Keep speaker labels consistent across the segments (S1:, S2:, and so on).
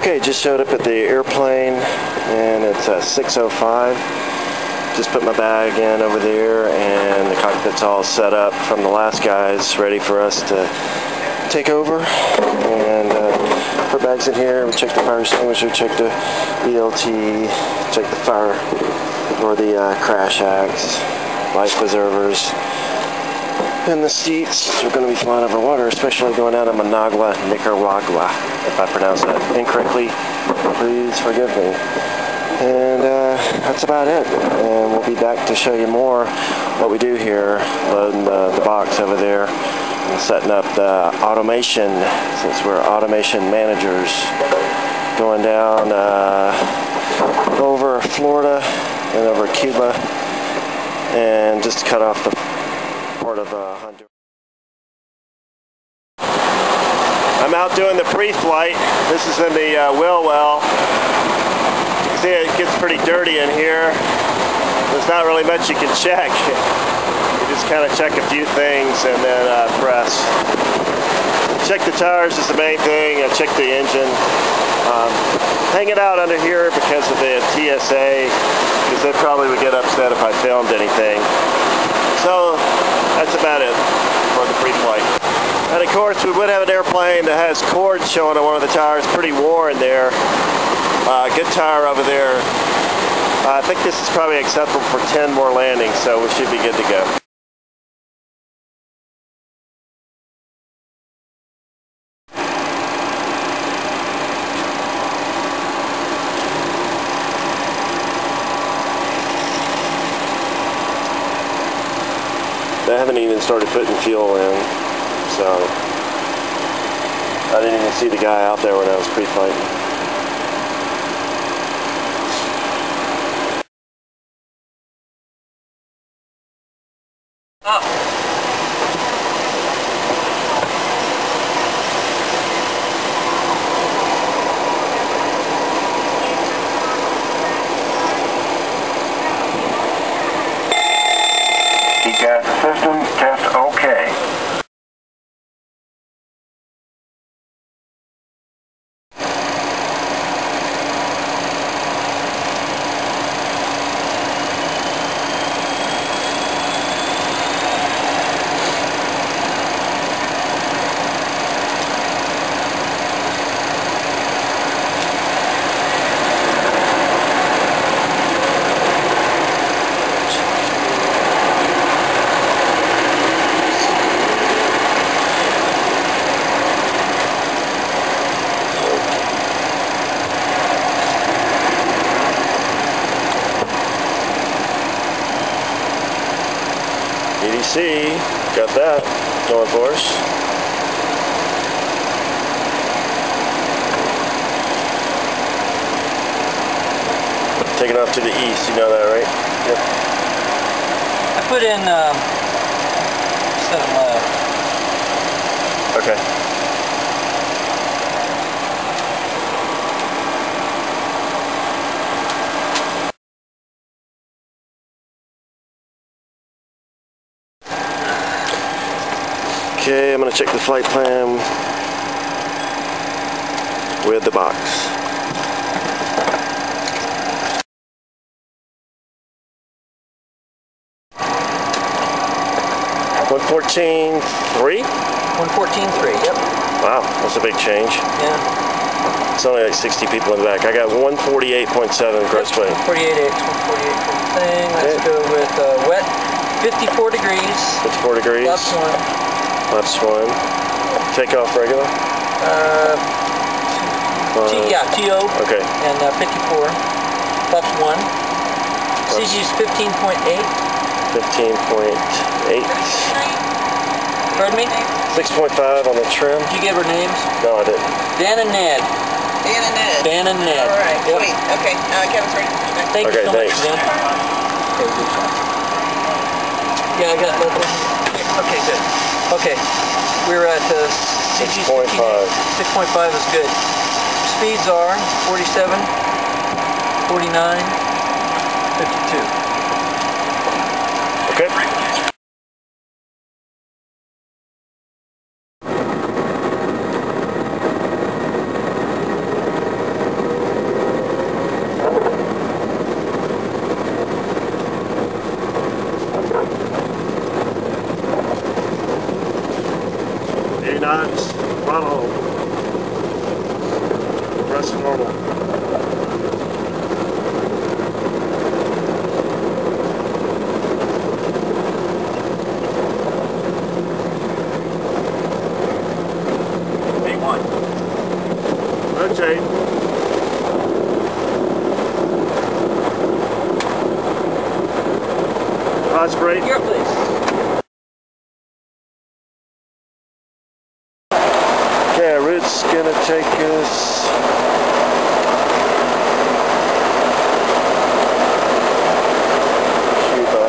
S1: Okay, just showed up at the airplane and it's 6:05. Just put my bag in over there and the cockpit's all set up from the last guys, ready for us to take over. And put bags in here. We checked the fire extinguisher, checked the ELT, checked the fire or the crash acts, life preservers. And the seats are going to be flying over water, especially going out of Managua, Nicaragua. If I pronounce that incorrectly, please forgive me. And that's about it. And we'll be back to show you more what we do here, loading the box over there and setting up the automation, since we're automation managers, going down over Florida and over Cuba, and just to cut off the port of Honduras. I'm out doing the pre-flight. This is in the wheel well. You can see it gets pretty dirty in here. There's not really much you can check. You just kind of check a few things and then press. Check the tires is the main thing. I check the engine. Hang it out under here because of the TSA, because they probably would get upset if I filmed anything. So that's about it for the pre-flight. And of course we would have an airplane that has cords showing on one of the tires, pretty worn there. Good tire over there. I think this is probably acceptable for 10 more landings, so we should be good to go. They haven't even started putting fuel in, so I didn't even see the guy out there when I was pre-flighting. Gas system test okay. EDC, got that going for us. Taking off to the east, you know that, right? Yep.
S2: I put in set them left.
S1: Okay. Okay, I'm going to check the flight plan with the box. $114.3?
S2: 114.3, yep.
S1: Wow, that's a big change.
S2: Yeah.
S1: It's only like 60 people in the back. I got 148.7 gross weight.
S2: 148.8 thing. Let's go with wet. 54 degrees.
S1: 54 degrees.
S2: Flaps 1.
S1: Flaps 1. Takeoff regular?
S2: TO.
S1: Okay.
S2: And 54. Flaps 1. CG's 15.8.
S1: 15.8.
S2: Pardon me?
S1: 6.5 on the trim.
S2: Did you give her names?
S1: No, I didn't.
S2: Dan and Ned.
S3: Dan and Ned.
S2: Dan and Ned.
S3: All right,
S2: yep.
S3: sweet. Okay, Kevin's ready.
S2: Thank you so
S1: thanks.
S2: much, Dan. Okay, good job. Yeah, I got that. Okay, good. Okay, we're at
S1: 6.5.
S2: 6.5 is good. Speeds are 47, 49, 52.
S1: Okay. Rotate. Pause brake.
S2: Here, please.
S1: Okay, our route's gonna take us Cuba.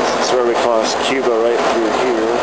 S1: This is where we cross Cuba right through here.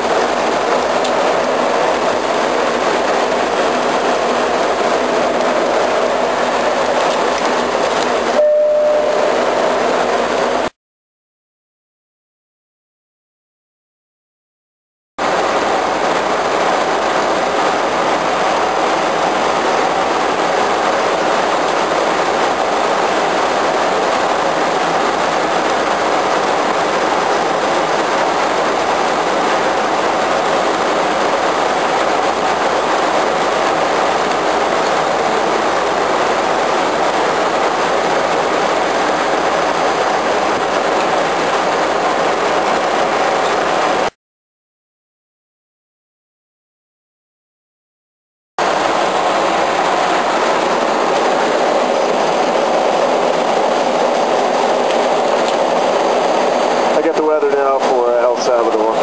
S1: I got the weather now for El Salvador.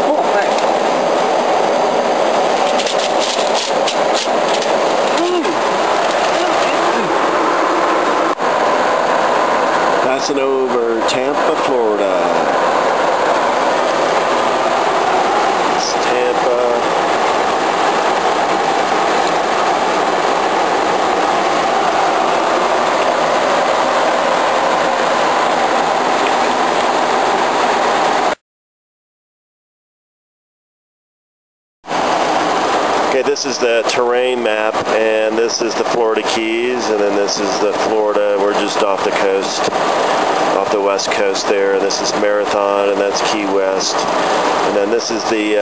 S2: Oh, thanks.
S1: Passing over Tampa, Florida. It's Tampa. Okay, this is the terrain map, and this is the Florida Keys, and then this is the Florida. We're just off the coast, off the west coast there, and this is Marathon, and that's Key West. And then this is the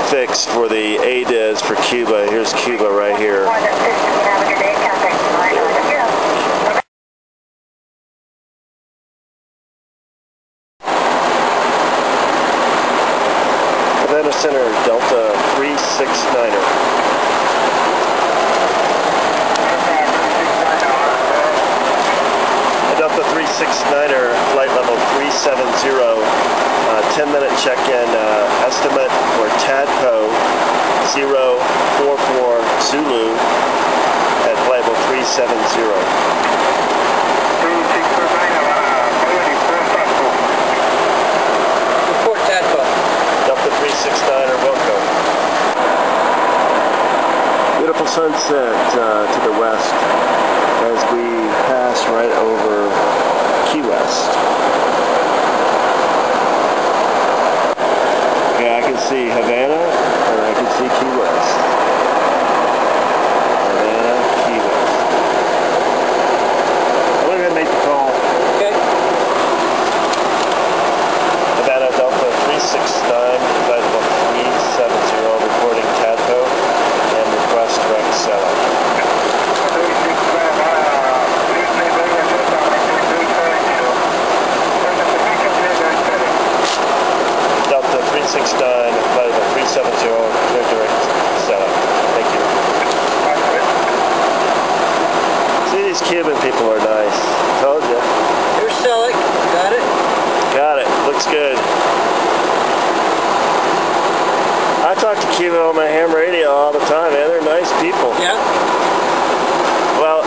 S1: fix for the ADES for Cuba. Here's Cuba right here. Havana Center, Delta 369er. Delta 369er, flight level 370, 10-minute check-in, estimate for Tadpo 044 Zulu at flight level 370.
S2: Report Tadpo.
S1: Delta 369er, welcome. Beautiful sunset to the west as we pass right over Key West. Okay, I can see Havana, or I can see Key West. Havana, Key West. I'm going to go ahead and make the call.
S2: Okay.
S1: Havana, Delta 369, flight level 370, reporting Tadpo, and request direct setup. Delta 369, flight level 370, clear direct setup. Thank you. See, these Cuban people are nice. Told you.
S2: Here's Selleck. Got it?
S1: Got it. Looks good. I talk to Cuban on my ham radio all the time, man. They're nice people.
S2: Yeah.
S1: Well,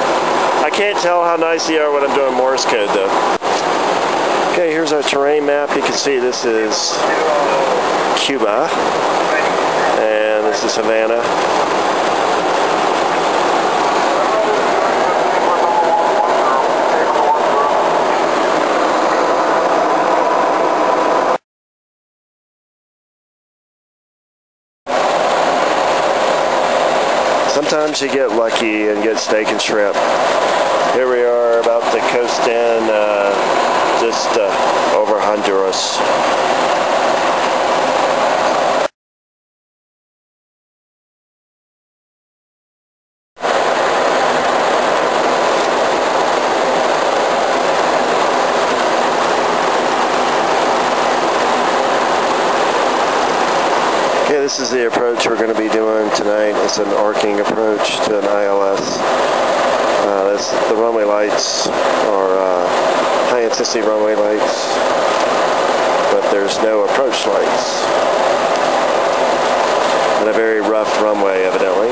S1: I can't tell how nice they are when I'm doing Morse code, though. Okay, here's our terrain map. You can see this is Cuba, and this is Havana. Sometimes you get lucky and get steak and shrimp. in just over Honduras. Okay, this is the approach we're going to be doing tonight. It's an arcing approach to an ILS. The runway lights are high intensity runway lights, but there's no approach lights. And a very rough runway, evidently.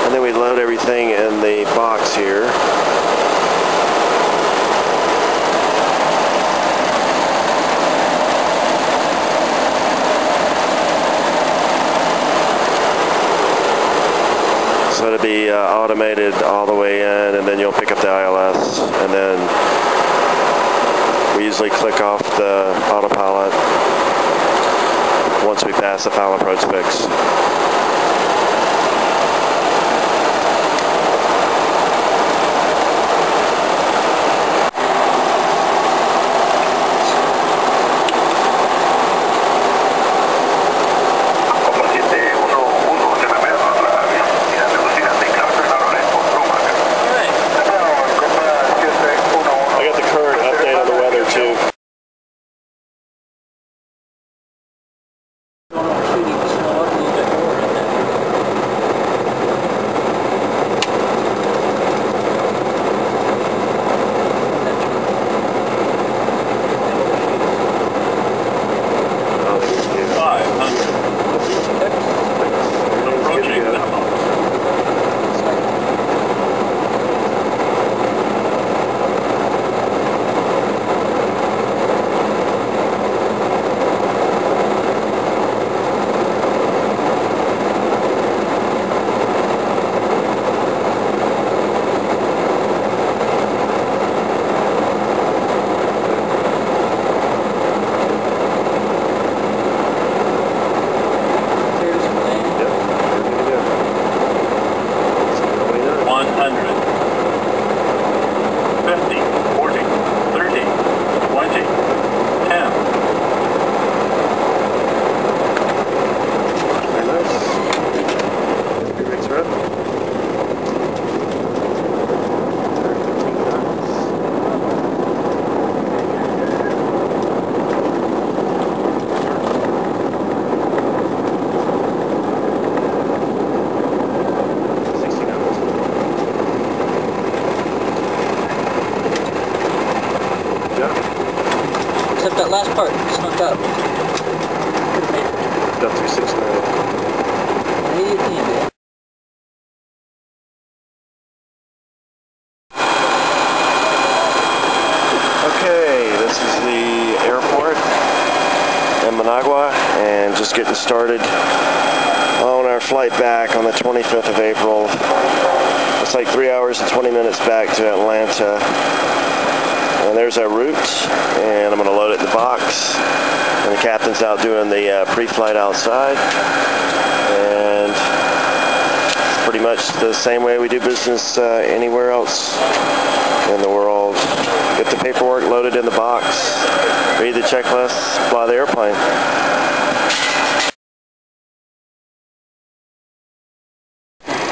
S1: And then we load everything in the box here. So it'll be automated all the way in, and then you'll pick up the ILS, and then we usually click off the autopilot once we pass the final approach fix.
S2: Except that last part, snuck up.
S1: Got 369.
S2: Maybe you can do it.
S1: Okay, this is the airport in Managua, and just getting started on our flight back on the 25th of April. It's like 3 hours and 20 minutes back to Atlanta. And there's our route, and I'm going to load it in the box. And the captain's out doing the pre-flight outside. And it's pretty much the same way we do business anywhere else in the world. Get the paperwork loaded in the box, read the checklist, fly the airplane.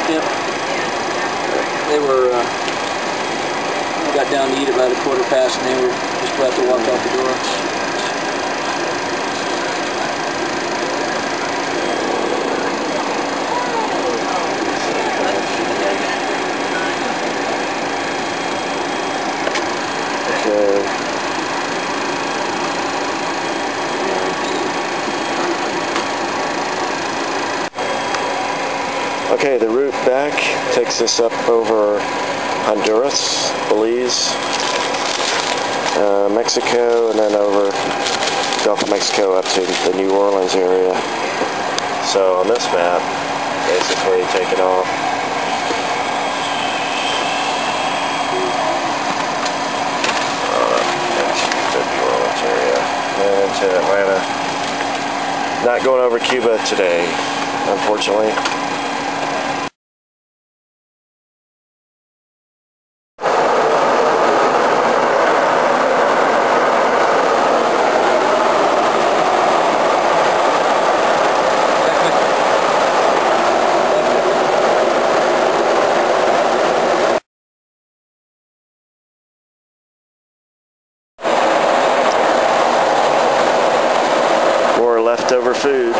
S2: Yep. They were, got down to eat about 1:15, and they were just about to walk out the door.
S1: Okay, the route back takes us up over Honduras, Belize, Mexico, and then over Gulf of Mexico up to the New Orleans area. So on this map, basically take it off. The New Orleans area, and to Atlanta. Not going over Cuba today, unfortunately. food.